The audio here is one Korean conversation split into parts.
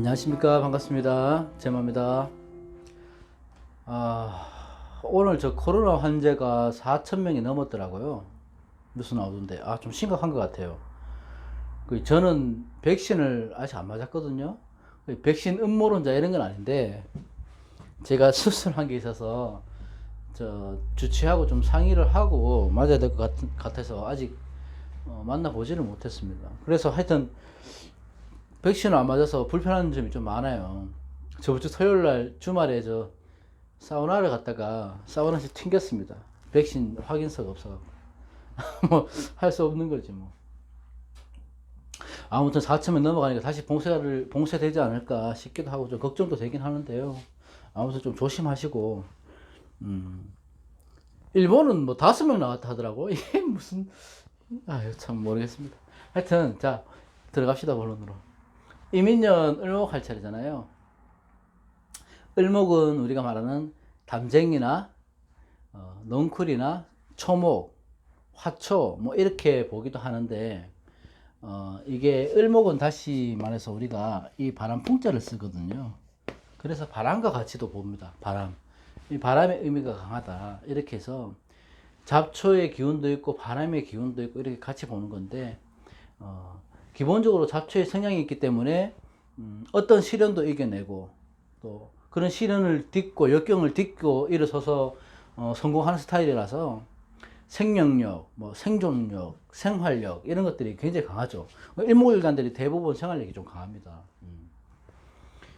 안녕하십니까. 반갑습니다. 제마입니다. 오늘 저 코로나 환자가 4,000명이 넘었더라고요. 뉴스 나오던데, 좀 심각한 것 같아요. 저는 백신을 아직 안 맞았거든요. 백신 음모론자 이런 건 아닌데, 제가 수술한 게 있어서, 주치하고 좀 상의를 하고 맞아야 될 것 같아서 아직 만나보지를 못했습니다. 그래서 하여튼, 백신을 안 맞아서 불편한 점이 좀 많아요. 저번 주 토요일 날 주말에 사우나를 갔다가 사우나에서 튕겼습니다. 백신 확인서가 없어갖고. 뭐, 할 수 없는 거지, 뭐. 아무튼 4천명 넘어가니까 다시 봉쇄되지 않을까 싶기도 하고 좀 걱정도 되긴 하는데요. 아무튼 좀 조심하시고, 일본은 뭐 5명 나왔다 하더라고. 이게 무슨, 참 모르겠습니다. 하여튼, 자, 들어갑시다, 본론으로. 이민년 을목 할 차례잖아요. 을목은 우리가 말하는 담쟁이나 넝쿨이나 초목, 화초 뭐 이렇게 보기도 하는데 이게 을목은 다시 말해서 우리가 이 바람 풍자를 쓰거든요. 그래서 바람과 같이도 봅니다. 바람. 이 바람의 의미가 강하다. 이렇게 해서 잡초의 기운도 있고 바람의 기운도 있고 이렇게 같이 보는 건데 기본적으로 잡초의 성향이 있기 때문에 어떤 시련도 이겨내고 또 그런 시련을 딛고 역경을 딛고 일어서서 성공하는 스타일이라서 생명력, 뭐 생존력, 생활력 이런 것들이 굉장히 강하죠. 일목일간들이 대부분 생활력이 좀 강합니다.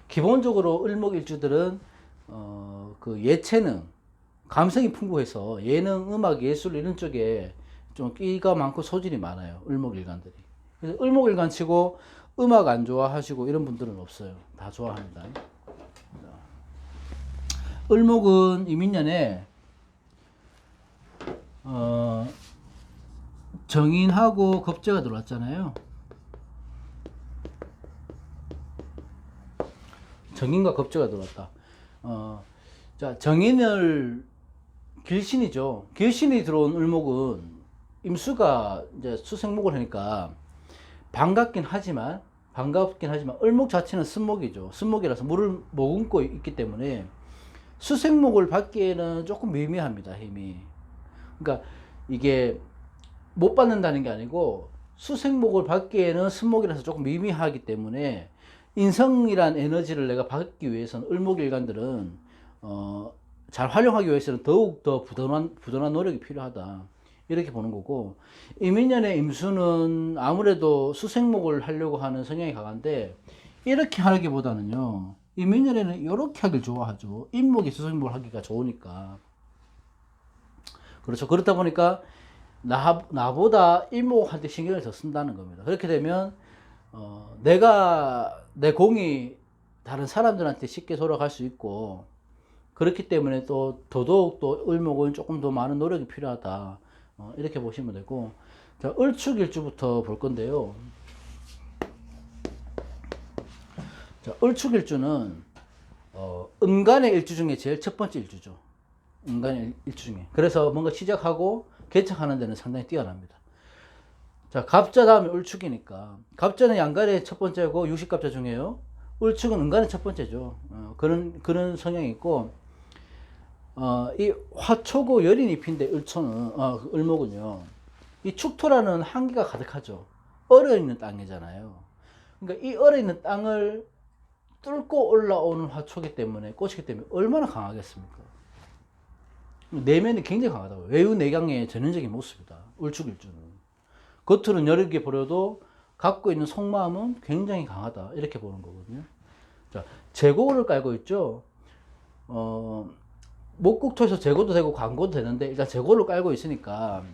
기본적으로 을목일주들은 그 예체능, 감성이 풍부해서 예능, 음악, 예술 이런 쪽에 좀 끼가 많고 소질이 많아요. 을목일간들이. 그래서 을목일간치고 음악 안 좋아하시고 이런 분들은 없어요. 다 좋아합니다. 을목은 이민년에 정인하고 겁재가 들어왔잖아요. 정인과 겁재가 들어왔다. 자, 정인을 길신이죠. 길신이 들어온 을목은 임수가 이제 수생목을 하니까 반갑긴 하지만 을목 자체는 쓴목이죠. 쓴목이라서 물을 머금고 있기 때문에 수생목을 받기에는 조금 미미합니다. 힘이. 그러니까 이게 못 받는다는 게 아니고 수생목을 받기에는 쓴목이라서 조금 미미하기 때문에 인성이란 에너지를 내가 받기 위해서는 을목일간들은 잘 활용하기 위해서는 더욱 더 부단한 노력이 필요하다. 이렇게 보는 거고, 이민년의 임수는 아무래도 수생목을 하려고 하는 성향이 강한데 이렇게 하기보다는요, 이민년에는 이렇게 하길 좋아하죠. 임목이 수생목을 하기가 좋으니까. 그렇죠. 그렇다 보니까 나보다 임목한테 신경을 더 쓴다는 겁니다. 그렇게 되면 내 공이 다른 사람들한테 쉽게 돌아갈 수 있고, 그렇기 때문에 또 더더욱 또 을목은 조금 더 많은 노력이 필요하다. 이렇게 보시면 되고, 자, 을축일주부터 볼 건데요. 자, 을축일주는 음간의 일주 중에 제일 첫 번째 일주죠. 음간의 일주 중에. 그래서 뭔가 시작하고 개척하는 데는 상당히 뛰어납니다. 자, 갑자 다음에 을축이니까 갑자는 양간의 첫 번째고 육식갑자 중에요. 을축은 음간의 첫 번째죠. 그런 성향이 있고, 이 화초고 여린 잎인데 을목은요, 이 축토라는 한기가 가득하죠. 얼어있는 땅이잖아요. 그러니까 이 얼어있는 땅을 뚫고 올라오는 화초기 때문에, 꽃이기 때문에 얼마나 강하겠습니까? 내면이 굉장히 강하다고. 외유내강의 전형적인 모습이다. 을축일주는. 겉으로는 여러 개 보여도 갖고 있는 속마음은 굉장히 강하다. 이렇게 보는 거거든요. 자, 재고를 깔고 있죠. 목국토에서 재고도 되고 광고도 되는데 일단 재고를 깔고 있으니까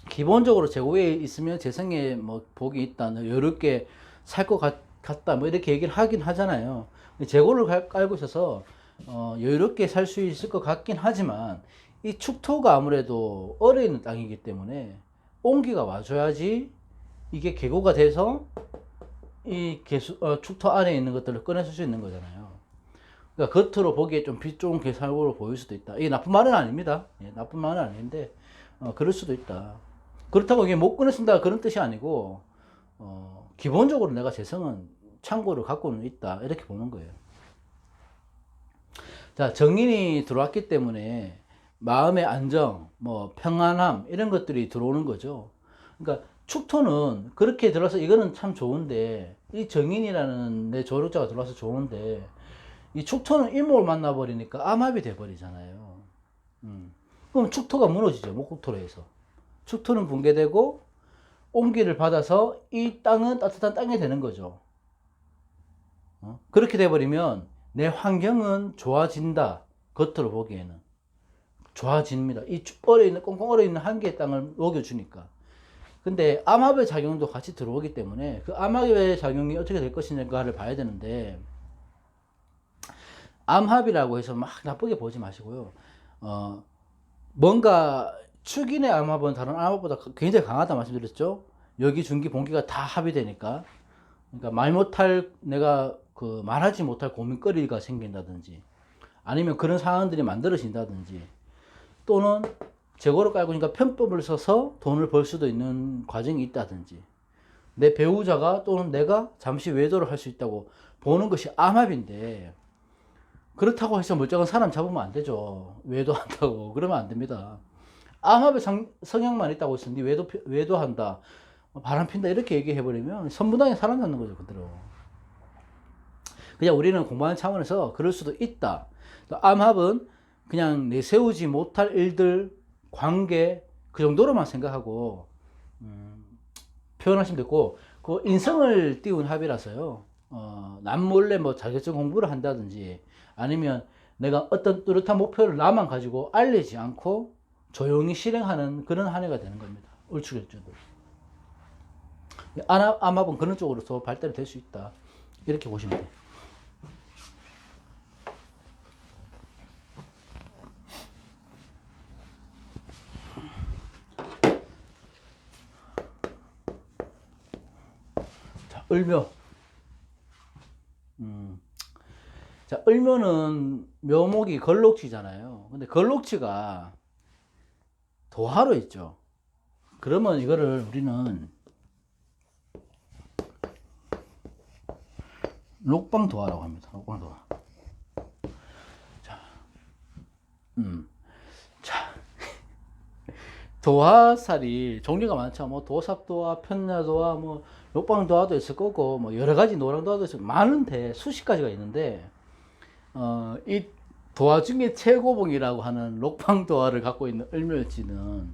기본적으로 재고에 있으면 재성에 뭐 복이 있다, 여러 개 살 것 같다, 뭐 이렇게 얘기를 하긴 하잖아요. 재고를 깔고 있어서 여유롭게 살 수 있을 것 같긴 하지만 이 축토가 아무래도 얼어있는 땅이기 때문에 온기가 와줘야지 이게 계고가 돼서 이 축토 안에 있는 것들을 꺼내줄 수 있는 거잖아요. 그러니까 겉으로 보기에 좀 빛 좋은 개살구로 보일 수도 있다. 이게 나쁜 말은 아닙니다. 나쁜 말은 아닌데 그럴 수도 있다. 그렇다고 이게 못 꺼내준다 그런 뜻이 아니고 기본적으로 내가 재성은 창고를 갖고는 있다. 이렇게 보는 거예요. 자, 정인이 들어왔기 때문에 마음의 안정, 뭐 평안함 이런 것들이 들어오는 거죠. 그러니까 축토는 그렇게 들어서 이거는 참 좋은데, 이 정인이라는 내 조력자가 들어와서 좋은데, 이 축토는 일목을 만나버리니까 암합이 돼버리잖아요. 그럼 축토가 무너지죠. 목국토로에서. 축토는 붕괴되고 온기를 받아서 이 땅은 따뜻한 땅이 되는 거죠. 그렇게 돼버리면 내 환경은 좋아진다. 겉으로 보기에는 좋아집니다. 이 얼어있는, 꽁꽁 얼어있는 한계의 땅을 녹여주니까. 근데 암합의 작용도 같이 들어오기 때문에 그 암합의 작용이 어떻게 될 것인가를 봐야 되는데, 암합이라고 해서 막 나쁘게 보지 마시고요. 뭔가 축인의 암합은 다른 암합보다 굉장히 강하다 말씀드렸죠. 여기 중기 본기가 다 합이 되니까. 그러니까 말 못할, 내가 그 말하지 못할 고민거리가 생긴다든지, 아니면 그런 상황들이 만들어진다든지, 또는 재고를 깔고 있으니까 편법을 써서 돈을 벌 수도 있는 과정이 있다든지, 내 배우자가 또는 내가 잠시 외도를 할 수 있다고 보는 것이 암합인데, 그렇다고 해서 멀쩡한 사람 잡으면 안 되죠. 외도한다고 그러면 안 됩니다. 암합의 성향만 있다고 해서 네 외도한다, 바람 핀다 이렇게 얘기해버리면 선무당에 사람 잡는 거죠, 그대로. 그냥 우리는 공부하는 차원에서 그럴 수도 있다. 암합은 그냥 내세우지 못할 일들, 관계 그 정도로만 생각하고 표현하시면 되고, 그 인성을 띄운 합이라서요. 남몰래 뭐 자격증 공부를 한다든지, 아니면 내가 어떤 뚜렷한 목표를 나만 가지고 알리지 않고 조용히 실행하는 그런 한 해가 되는 겁니다. 울축일주도. 암합은 그런 쪽으로서 발달이 될 수 있다. 이렇게 보시면 돼요. 자, 을묘. 자, 을묘는 묘목이 걸록지잖아요. 근데 걸록지가 도화로 있죠. 그러면 이거를 우리는 록방도화라고 합니다. 록방도화. 자, 자, 도화살이 종류가 많죠. 뭐 도삽도화, 편야도화, 뭐 록방도화도 있을 거고, 뭐 여러 가지 노랑도화도 있을 거고, 많은데 수십 가지가 있는데, 이 도화 중에 최고봉이라고 하는 록방도화를 갖고 있는 을묘일지는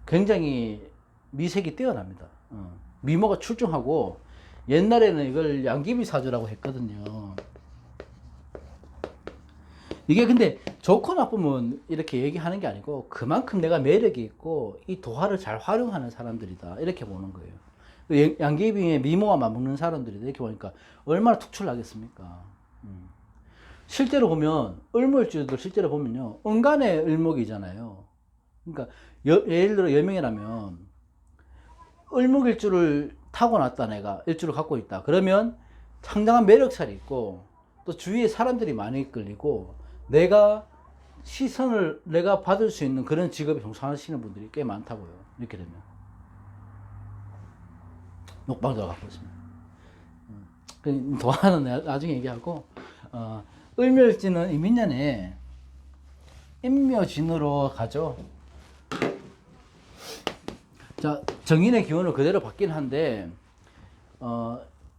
굉장히 미색이 뛰어납니다. 미모가 출중하고, 옛날에는 이걸 양귀비사주라고 했거든요. 이게 근데 좋고 나쁘면 이렇게 얘기하는 게 아니고, 그만큼 내가 매력이 있고 이 도화를 잘 활용하는 사람들이다, 이렇게 보는 거예요. 양귀비의 미모와 맞먹는 사람들이다, 이렇게 보니까 얼마나 특출나겠습니까. 실제로 보면 을목일주들 실제로 보면요, 은간의 을목이잖아요. 그러니까 예를 들어 10명이라면 을목일주를 타고났다, 내가 일주를 갖고 있다, 그러면 상당한 매력살이 있고, 또 주위에 사람들이 많이 끌리고, 내가 시선을 내가 받을 수 있는 그런 직업에 종사하시는 분들이 꽤 많다고요. 이렇게 되면 녹방도가 갖고 있습니다. 도화는 나중에 얘기하고, 을묘일지는 이민년에 임묘진으로 가죠. 자, 정인의 기운을 그대로 받긴 한데,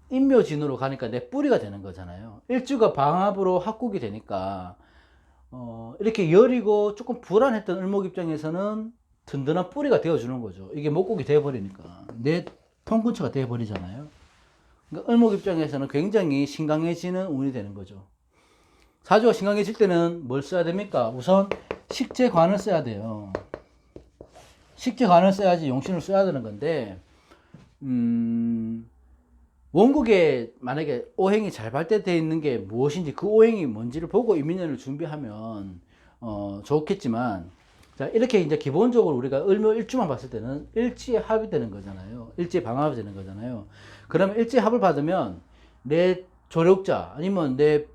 임묘진으로 가니까 내 뿌리가 되는 거잖아요. 일주가 방합으로 합국이 되니까, 이렇게 여리고 조금 불안했던 을목 입장에서는 든든한 뿌리가 되어주는 거죠. 이게 목국이 되어버리니까 내 통근처가 되어버리잖아요. 그러니까 을목 입장에서는 굉장히 신강해지는 운이 되는 거죠. 사주가 신강해질 때는 뭘 써야 됩니까? 우선 식재관을 써야 돼요. 식재관을 써야지 용신을 써야 되는 건데, 원국에 만약에 오행이 잘 발달되어 있는 게 무엇인지, 그 오행이 뭔지를 보고 이민년을 준비하면 좋겠지만, 자, 이렇게 이제 기본적으로 우리가 을묘 일주만 봤을 때는 일지에 합이 되는 거잖아요. 일지에 방합이 되는 거잖아요. 그러면 일지에 합을 받으면 내 조력자 아니면 내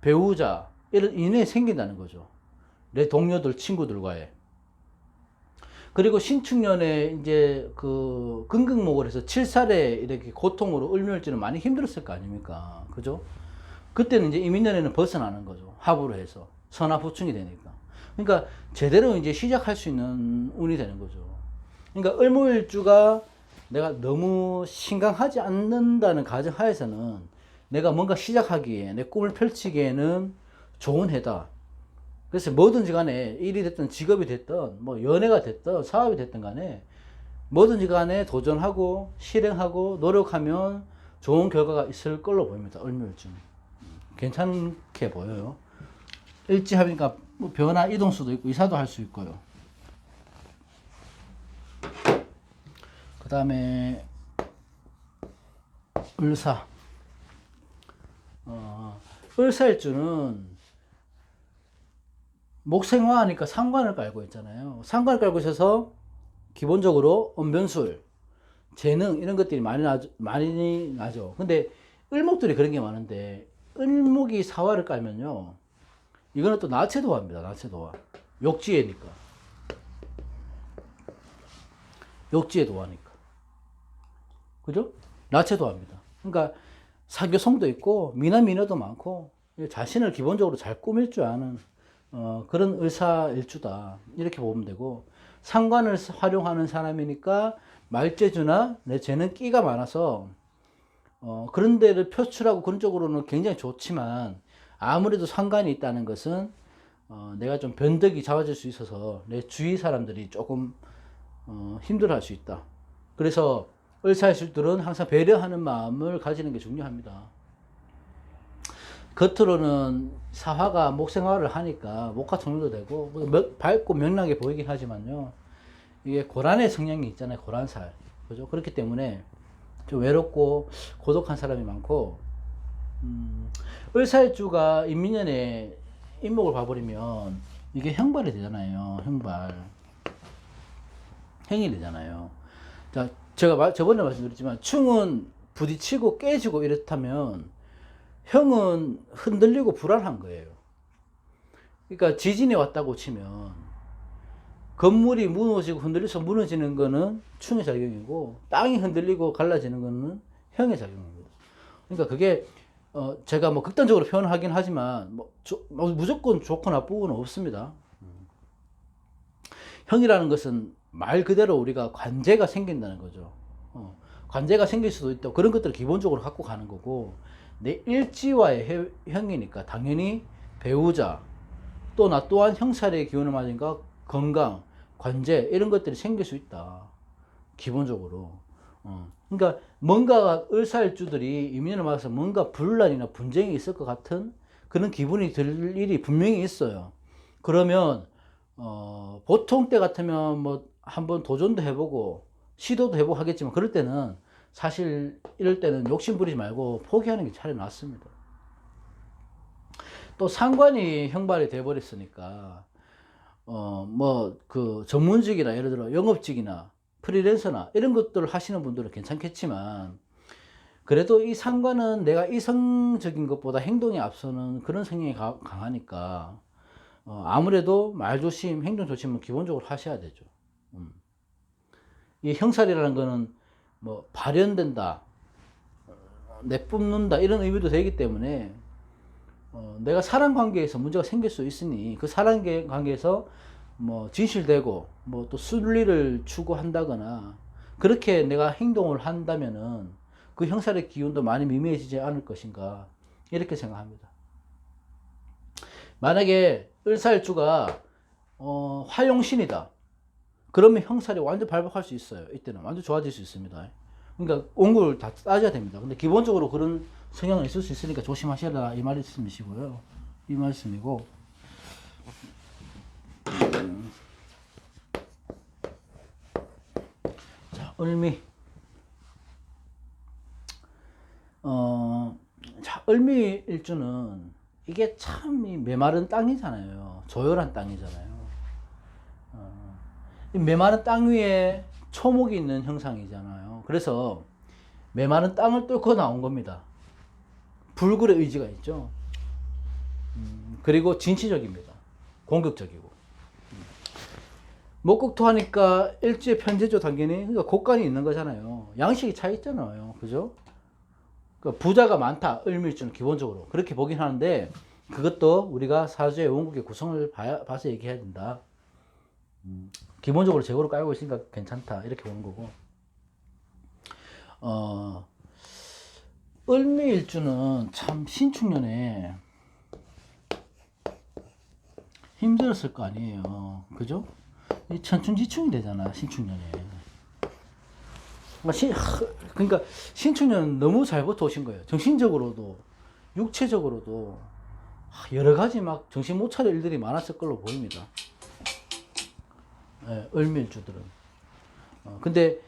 배우자 이런 인연이 생긴다는 거죠. 내 동료들, 친구들과의. 그리고 신축년에 이제 그 금극목을 해서 칠살에 이렇게 고통으로 을묘일주는 많이 힘들었을 거 아닙니까? 그죠? 그때는 이제 이민년에는 벗어나는 거죠. 합으로 해서. 선합후충이 되니까. 그러니까 제대로 이제 시작할 수 있는 운이 되는 거죠. 그러니까 을묘일주가 내가 너무 심각하지 않는다는 가정하에서는 내가 뭔가 시작하기에, 내 꿈을 펼치기에는 좋은 해다. 그래서 뭐든지 간에 일이 됐든 직업이 됐든 뭐 연애가 됐든 사업이 됐든 간에 뭐든지 간에 도전하고 실행하고 노력하면 좋은 결과가 있을 걸로 보입니다. 을묘일주는. 괜찮게 보여요. 일지합이니까 뭐 변화 이동수도 있고 이사도 할 수 있고요. 그 다음에 을사. 을사일주는 목생화하니까 상관을 깔고 있잖아요. 상관을 깔고 있어서 기본적으로 언변술, 재능 이런 것들이 많이 나죠. 근데 을목들이 그런 게 많은데 을목이 사화를 깔면요. 이거는 또 나체도화입니다. 나체도화. 욕지애니까. 욕지애도화니까. 그죠? 나체도화입니다. 그러니까 사교성도 있고 미남미녀도 많고 자신을 기본적으로 잘 꾸밀 줄 아는 그런 을사일주다. 이렇게 보면 되고 상관을 활용하는 사람이니까 말재주나 내 쟤는 끼가 많아서 그런 데를 표출하고 그런 쪽으로는 굉장히 좋지만 아무래도 상관이 있다는 것은 내가 좀 변덕이 잡아질 수 있어서 내 주위 사람들이 조금 힘들어할 수 있다. 그래서 을사일주들은 항상 배려하는 마음을 가지는 게 중요합니다. 겉으로는 사화가 목생화를 하니까 목화통일도 되고 밝고 명랑하게 보이긴 하지만요. 이게 고란의 성향이 있잖아요. 고란살. 그죠? 그렇기 때문에 좀 외롭고 고독한 사람이 많고 을사일주가 인민년에 인목을 봐버리면 이게 형발이 되잖아요. 형발. 행이 되잖아요. 자, 제가 저번에 말씀드렸지만 충은 부딪히고 깨지고 이렇다면 형은 흔들리고 불안한 거예요. 그러니까 지진이 왔다고 치면 건물이 무너지고 흔들려서 무너지는 거는 충의 작용이고 땅이 흔들리고 갈라지는 거는 형의 작용입니다. 그러니까 그게 제가 뭐 극단적으로 표현하긴 하지만 뭐 무조건 좋고 나쁘고는 없습니다. 형이라는 것은 말 그대로 우리가 관제가 생긴다는 거죠. 관제가 생길 수도 있다. 그런 것들을 기본적으로 갖고 가는 거고 내 일지와의 형이니까 당연히 배우자 또 나 또한 형살의 기운을 맞으니까 건강, 관제 이런 것들이 생길 수 있다. 기본적으로. 그러니까 뭔가 을사일주들이 이민을 맞아서 뭔가 분란이나 분쟁이 있을 것 같은 그런 기분이 들 일이 분명히 있어요. 그러면 보통 때 같으면 뭐 한번 도전도 해보고 시도도 해보고 하겠지만 그럴 때는 사실 이럴 때는 욕심 부리지 말고 포기하는 게 차라리 낫습니다. 또 상관이 형발이 돼버렸으니까 뭐 그 전문직이나 예를 들어 영업직이나 프리랜서나 이런 것들을 하시는 분들은 괜찮겠지만 그래도 이 상관은 내가 이성적인 것보다 행동에 앞서는 그런 성향이 강하니까 아무래도 말조심, 행동조심은 기본적으로 하셔야 되죠. 이 형살이라는 거는 뭐 발현된다, 내뿜는다 이런 의미도 되기 때문에 내가 사람 관계에서 문제가 생길 수 있으니 그 사람 관계에서 뭐 진실되고 뭐 또 순리를 추구한다거나 그렇게 내가 행동을 한다면은 그 형살의 기운도 많이 미미해지지 않을 것인가 이렇게 생각합니다. 만약에 을사일주가 화용신이다. 그러면 형살이 완전 발박할 수 있어요. 이때는 완전 좋아질 수 있습니다. 그러니까 온걸 다 따져야 됩니다. 근데 기본적으로 그런 성향은 있을 수 있으니까 조심하셔라 이 말씀이시고요. 이 말씀이고 자, 을미 자, 을미일주는 이게 참 이 메마른 땅이잖아요. 조열한 땅이잖아요. 이 메마른 땅 위에 초목이 있는 형상이잖아요. 그래서 메마른 땅을 뚫고 나온 겁니다. 불굴의 의지가 있죠. 그리고 진취적입니다. 공격적이고. 목국토 하니까 일지의 편제죠, 당연히. 그러니까 곡간이 있는 거잖아요. 양식이 차 있잖아요. 그죠? 그러니까 부자가 많다, 을밀주는 기본적으로. 그렇게 보긴 하는데, 그것도 우리가 사주의 원국의 구성을 봐서 얘기해야 된다. 기본적으로 재고를 깔고 있으니까 괜찮다. 이렇게 보는 거고. 을미일주는 참 신축년에 힘들었을 거 아니에요. 그죠? 이 천춘지충이 되잖아, 신축년에. 그러니까 신축년은 너무 잘 버텨오신 거예요. 정신적으로도, 육체적으로도 여러 가지 막 정신 못 차릴 일들이 많았을 걸로 보입니다. 예, 을밀주들은. 근데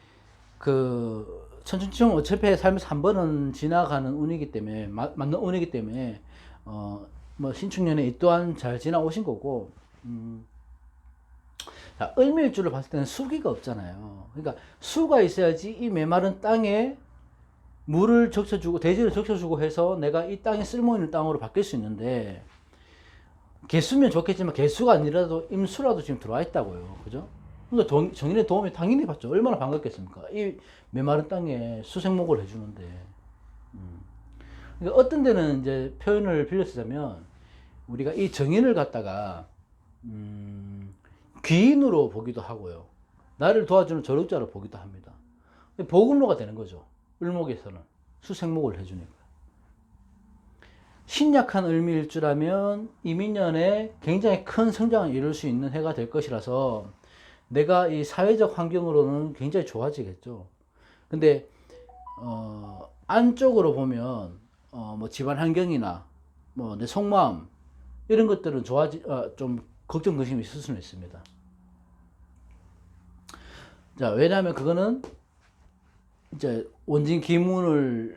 그 천춘지충 어차피 삶에서 한 번은 지나가는 운이기 때문에 맞는 운이기 때문에 뭐 신축년에 이 또한 잘 지나오신 거고. 자, 을밀주를 봤을 때는 수기가 없잖아요. 그러니까 수가 있어야지 이 메마른 땅에 물을 적셔주고 대지를 적셔주고 해서 내가 이 땅에 쓸모있는 땅으로 바뀔 수 있는데, 개수면 좋겠지만 개수가 아니라도 임수라도 지금 들어와 있다고요. 그죠? 그러니까 정인의 도움이 당연히 받죠. 얼마나 반갑겠습니까? 이 메마른 땅에 수생목을 해주는데. 그러니까 어떤 데는 이제 표현을 빌려 쓰자면, 우리가 이 정인을 갖다가 귀인으로 보기도 하고요. 나를 도와주는 저력자로 보기도 합니다. 보급로가 되는 거죠. 을목에서는 수생목을 해주니까. 신약한 을미일주라면 이민년에 굉장히 큰 성장을 이룰 수 있는 해가 될 것이라서 내가 이 사회적 환경으로는 굉장히 좋아지겠죠. 근데 안쪽으로 보면 뭐 집안 환경이나 뭐 내 속마음 이런 것들은 좀 걱정 근심이 있을 수는 있습니다. 자, 왜냐하면 그거는 이제 원진 기문을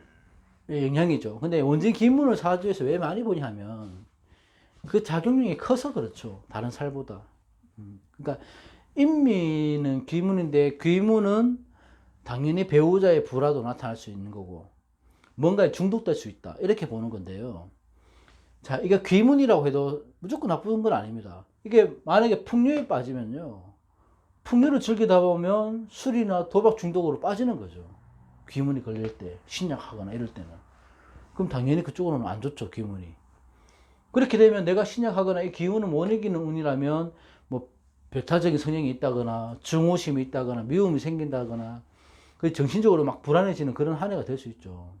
영향이죠. 근데 원진 기문을 사주에서 왜 많이 보냐 하면 그 작용력이 커서 그렇죠. 다른 살보다. 그러니까 인미는 귀문인데, 귀문은 당연히 배우자의 불화도 나타날 수 있는 거고 뭔가에 중독될 수 있다, 이렇게 보는 건데요. 자, 이게 귀문이라고 해도 무조건 나쁜 건 아닙니다. 이게 만약에 풍류에 빠지면요, 풍류를 즐기다 보면 술이나 도박 중독으로 빠지는 거죠. 귀문이 걸릴 때, 신약하거나 이럴 때는. 그럼 당연히 그쪽으로는 안 좋죠, 귀문이. 그렇게 되면 내가 신약하거나 이 기운을 못 이기는 운이라면 뭐 배타적인 성향이 있다거나 증오심이 있다거나 미움이 생긴다거나 그 정신적으로 막 불안해지는 그런 한 해가 될 수 있죠.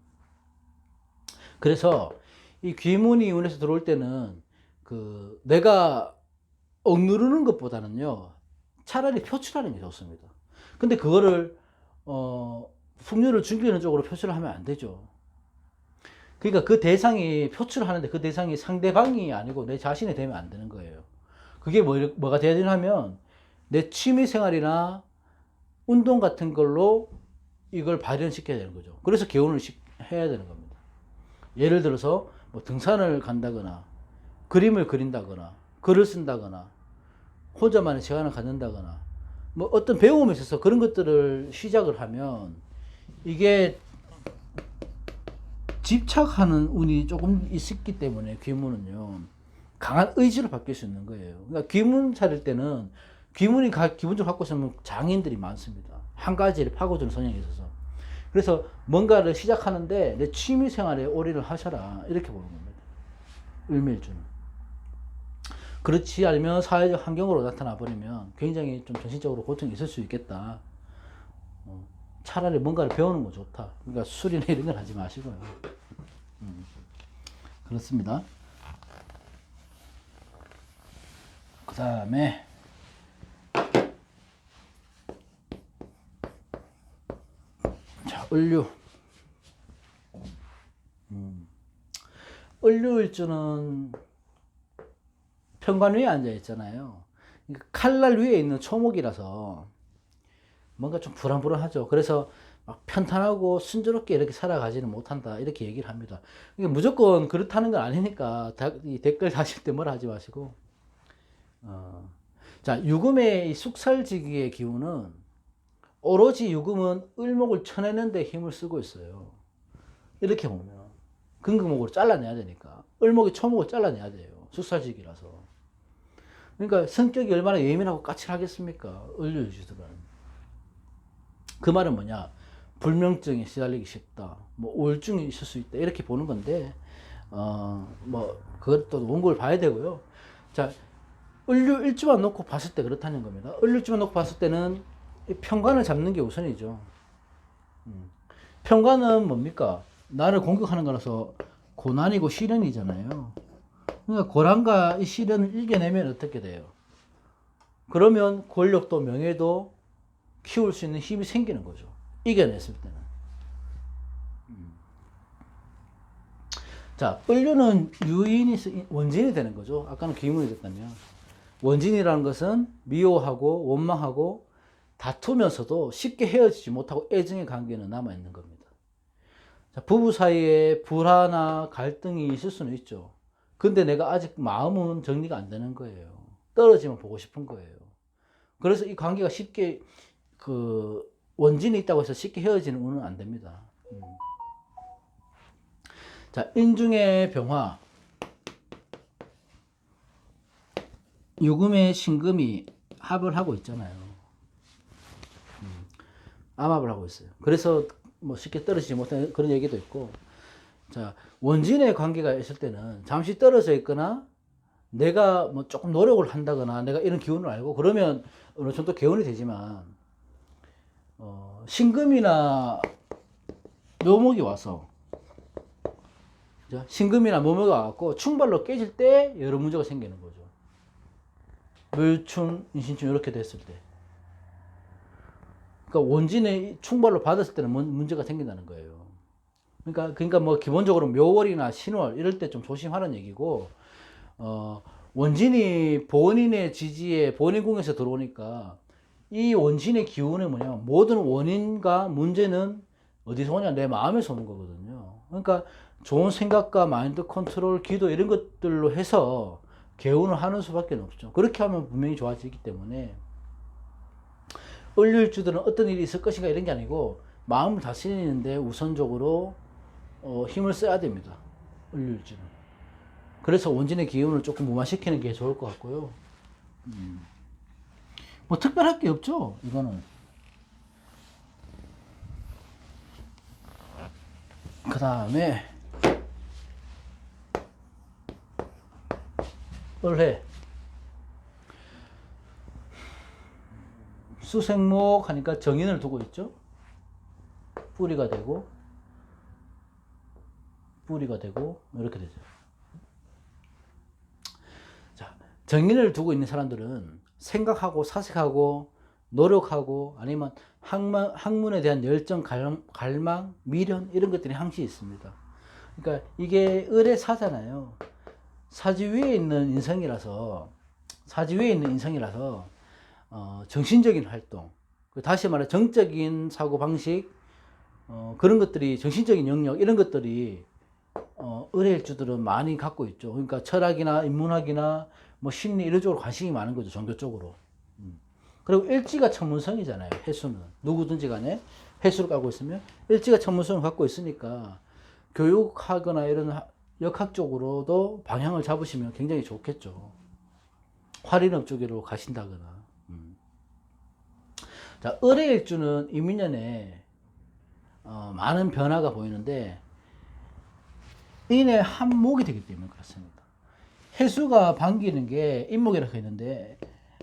그래서 이 귀문이 운에서 들어올 때는 그 내가 억누르는 것보다는요, 차라리 표출하는 게 좋습니다. 근데 그거를 풍류를 즐기는 쪽으로 표출을 하면 안 되죠. 그러니까 그 대상이 표출하는데 그 대상이 상대방이 아니고 내 자신이 되면 안 되는 거예요. 그게 뭐가 돼야 되냐면 내 취미 생활이나 운동 같은 걸로 이걸 발현시켜야 되는 거죠. 그래서 개운을 해야 되는 겁니다. 예를 들어서 뭐 등산을 간다거나 그림을 그린다거나 글을 쓴다거나 혼자만의 시간을 갖는다거나 뭐 어떤 배움에 있어서 그런 것들을 시작을 하면 이게 집착하는 운이 조금 있었기 때문에 귀문은요, 강한 의지로 바뀔 수 있는 거예요. 그러니까 귀문 차릴 때는 귀문이 기본적으로 갖고 있으면 장인들이 많습니다. 한 가지를 파고드는 성향이 있어서. 그래서 뭔가를 시작하는데 내 취미 생활에 올인을 하셔라, 이렇게 보는 겁니다. 을밀주는. 그렇지 않으면 사회적 환경으로 나타나 버리면 굉장히 좀 정신적으로 고통이 있을 수 있겠다. 차라리 뭔가를 배우는 거 좋다. 그러니까 술이나 이런 건 하지 마시고요. 그렇습니다. 그 다음에 자, 을류. 을류일주는 편관 위에 앉아 있잖아요. 그러니까 칼날 위에 있는 초목이라서 뭔가 좀 불안불안하죠. 그래서 막 편탄하고 순조롭게 이렇게 살아가지는 못한다, 이렇게 얘기를 합니다. 이게 무조건 그렇다는 건 아니니까 이 댓글 다실 때 뭐라 하지 마시고. 자, 유금의 이 숙살지기의 기운은 오로지 유금은 을목을 쳐내는데 힘을 쓰고 있어요. 이렇게 보면 근금목으로 잘라내야 되니까 을목이 초목을 잘라내야 돼요. 숙살지기라서. 그러니까 성격이 얼마나 예민하고 까칠하겠습니까? 을류일주들은. 그 말은 뭐냐? 불면증에 시달리기 쉽다. 뭐 우울증이 있을 수 있다. 이렇게 보는 건데, 뭐 그것도 원고를 봐야 되고요. 자, 을류일주만 놓고 봤을 때 그렇다는 겁니다. 을류일주만 놓고 봤을 때는 평관을 잡는 게 우선이죠. 평관은 뭡니까? 나를 공격하는 거라서 고난이고 시련이잖아요. 그러니까 고난과 이 시련을 이겨내면 어떻게 돼요? 그러면 권력도 명예도 키울 수 있는 힘이 생기는 거죠. 이겨냈을 때는. 자, 을류는 유인이 원진이 되는 거죠. 아까는 귀문이 됐다면. 원진이라는 것은 미워하고 원망하고 다투면서도 쉽게 헤어지지 못하고 애정의 관계는 남아있는 겁니다. 자, 부부 사이에 불화나 갈등이 있을 수는 있죠. 근데 내가 아직 마음은 정리가 안 되는 거예요. 떨어지면 보고 싶은 거예요. 그래서 이 관계가 쉽게 원진이 있다고 해서 쉽게 헤어지는 운은 안 됩니다. 자, 인중의 병화. 유금의 신금이 합을 하고 있잖아요. 암합을 하고 있어요. 그래서 뭐 쉽게 떨어지지 못하는 그런 얘기도 있고. 자, 원진의 관계가 있을 때는 잠시 떨어져 있거나 내가 뭐 조금 노력을 한다거나 내가 이런 기운을 알고 그러면 어느 정도 개운이 되지만, 신금이나 묘목이 와서, 신금이나 묘목이 와갖고 충발로 깨질 때 여러 문제가 생기는 거죠. 묘충, 인신충 이렇게 됐을 때. 그러니까 원진의 충발로 받았을 때는 문제가 생긴다는 거예요. 그러니까 뭐 기본적으로 묘월이나 신월 이럴 때 좀 조심하라는 얘기고, 원진이 본인의 지지에 본인궁에서 들어오니까 이 원진의 기운은 뭐냐면 모든 원인과 문제는 어디서 오냐? 내 마음에서 오는 거거든요. 그러니까 좋은 생각과 마인드 컨트롤, 기도 이런 것들로 해서 개운을 하는 수밖에 없죠. 그렇게 하면 분명히 좋아지기 때문에 을류일주들은 어떤 일이 있을 것인가 이런 게 아니고 마음을 다스리는데 우선적으로 힘을 써야 됩니다. 을류일주는. 그래서 원진의 기운을 조금 무마시키는 게 좋을 것 같고요. 뭐 특별할 게 없죠, 이거는. 그 다음에 을해. 수생목 하니까 정인을 두고 있죠. 뿌리가 되고 이렇게 되죠. 자, 정인을 두고 있는 사람들은 생각하고 사색하고 노력하고 아니면 학문에 대한 열정, 갈망, 미련 이런 것들이 항시 있습니다. 그러니까 이게 을의 사잖아요. 사지 위에 있는 인성이라서 정신적인 활동, 다시 말해 정적인 사고 방식, 그런 것들이 정신적인 영역 이런 것들이 을의 일주들은 많이 갖고 있죠. 그러니까 철학이나 인문학이나 뭐 심리 이런 쪽으로 관심이 많은 거죠. 종교 쪽으로. 그리고 일지가 천문성이잖아요. 해수는 누구든지 간에 해수를 갖고 있으면 일지가 천문성을 갖고 있으니까 교육하거나 이런 역학 쪽으로도 방향을 잡으시면 굉장히 좋겠죠. 활인업 쪽으로 가신다거나. 자, 을의 일주는 이민년에 많은 변화가 보이는데 인의 한목이 되기 때문에 그렇습니다. 해수가 반기는 게 인목이라고 했는데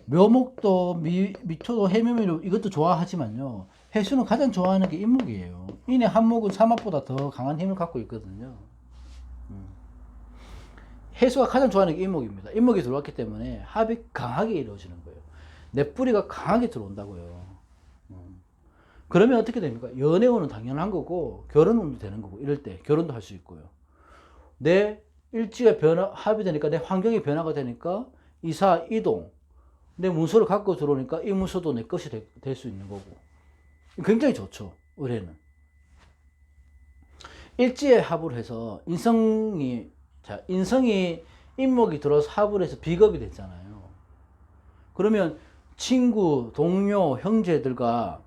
묘목도 미토도 해묘미로 이것도 좋아하지만요. 해수는 가장 좋아하는 게 인목이에요. 인의 한목은 삼합보다 더 강한 힘을 갖고 있거든요. 해수가 가장 좋아하는 게 인목입니다. 인목이 들어왔기 때문에 합이 강하게 이루어지는 거예요. 내 뿌리가 강하게 들어온다고요. 그러면 어떻게 됩니까? 연애운은 당연한 거고 결혼운도 되는 거고 이럴 때 결혼도 할 수 있고요. 내 일지가 합이 되니까 내 환경이 변화가 되니까 이사, 이동, 내 문서를 갖고 들어오니까 이 문서도 내 것이 될 수 있는 거고 굉장히 좋죠. 올해는 일지에 합을 해서 인성이 인목이 들어서 합을 해서 비겁이 됐잖아요. 그러면 친구, 동료, 형제들과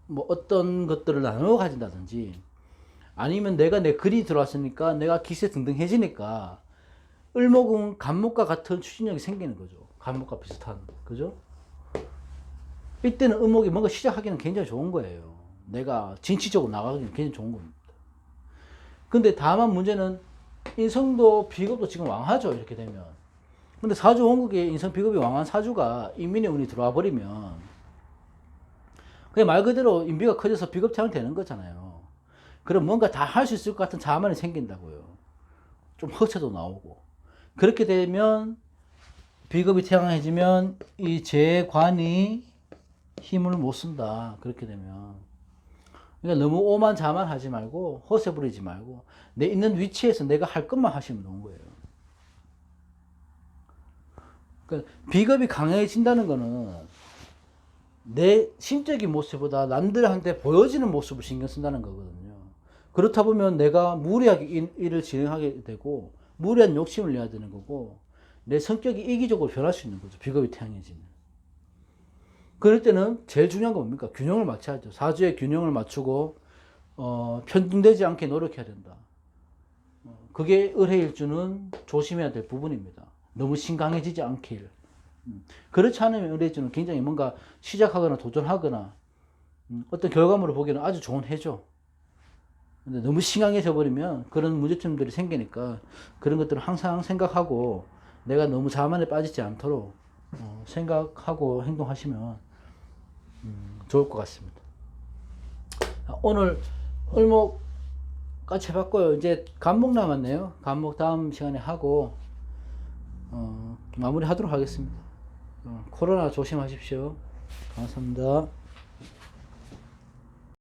뭐 어떤 것들을 나누어 가진다든지 아니면 내가 내 글이 들어왔으니까 내가 기세 등등해지니까 을목은 간목과 같은 추진력이 생기는 거죠. 간목과 비슷한, 그죠? 이때는 을목이 뭔가 시작하기는 굉장히 좋은 거예요. 내가 진취적으로 나가기는 굉장히 좋은 겁니다. 근데 다만 문제는 인성도 비겁도 지금 왕하죠, 이렇게 되면. 근데 사주 원국에 인성 비겁이 왕한 사주가 인민의 운이 들어와 버리면 그냥 말 그대로 인비가 커져서 비겁태양 되는 거잖아요. 그럼 뭔가 다 할 수 있을 것 같은 자만이 생긴다고요. 좀 허세도 나오고. 그렇게 되면 비겁이 태양해지면 이 재관이 힘을 못 쓴다. 그렇게 되면. 그러니까 너무 오만자만하지 말고 허세 부리지 말고 내 있는 위치에서 내가 할 것만 하시면 되는 거예요. 그러니까 비겁이 강해진다는 거는 내 심적인 모습보다 남들한테 보여지는 모습을 신경 쓴다는 거거든요. 그렇다 보면 내가 무리하게 일을 진행하게 되고 무리한 욕심을 내야 되는 거고 내 성격이 이기적으로 변할 수 있는 거죠. 비겁이 태양해지면. 그럴 때는 제일 중요한 건 뭡니까? 균형을 맞춰야죠. 사주의 균형을 맞추고 편중되지 않게 노력해야 된다. 그게 을해일주는 조심해야 될 부분입니다. 너무 신강해지지 않길. 그렇지 않으면 을해일주는 굉장히 뭔가 시작하거나 도전하거나 어떤 결과물을 보기에는 아주 좋은 해죠. 근데 너무 신강해져 버리면 그런 문제점들이 생기니까 그런 것들을 항상 생각하고 내가 너무 자만에 빠지지 않도록 생각하고 행동하시면 좋을 것 같습니다. 오늘 을목까지 해봤고요. 이제 간목 남았네요. 간목 다음 시간에 하고 마무리 하도록 하겠습니다. 코로나 조심하십시오. 감사합니다.